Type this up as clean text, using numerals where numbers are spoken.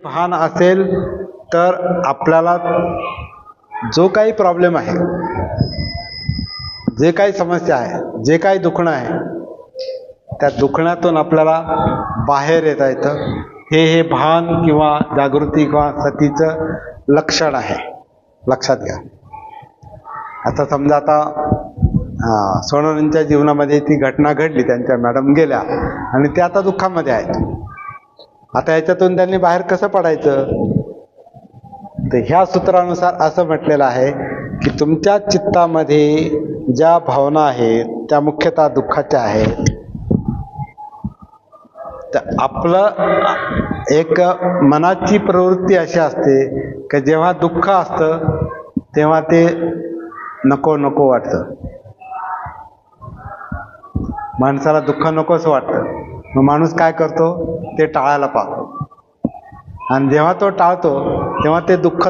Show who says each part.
Speaker 1: भान असेल तर आपल्याला जो काही प्रॉब्लेम आहे, जे काही समस्या आहे, जे काही दुखणं आहे, त्या दुखण्यातून आपल्याला बाहेर येता येतं. हे भान किंवा जागृती किंवा सतीचं लक्षण आहे, लक्षात घ्या. आता समजा सोनवणेंच्या जीवनामध्ये ती घटना घडली, त्यांच्या मॅडम गेल्या आणि ते आता दुःखामध्ये आहेत. आता याच्यातून त्यांनी बाहेर कसं पडायचं? तर ह्या सूत्रानुसार असं म्हटलेलं आहे की तुमच्या चित्तामध्ये ज्या भावना आहेत त्या मुख्यतः दुःखाच्या आहेत. तर आपलं एक मनाची प्रवृत्ती अशी असते की जेव्हा दुःख असतं तेव्हा ते नको नको वाटतं. माणसाला दुःख नकोच वाटतं. मग माणूस काय करतो? ते टाळायला पाहतो. आणि जेव्हा तो टाळतो तेव्हा ते दुःख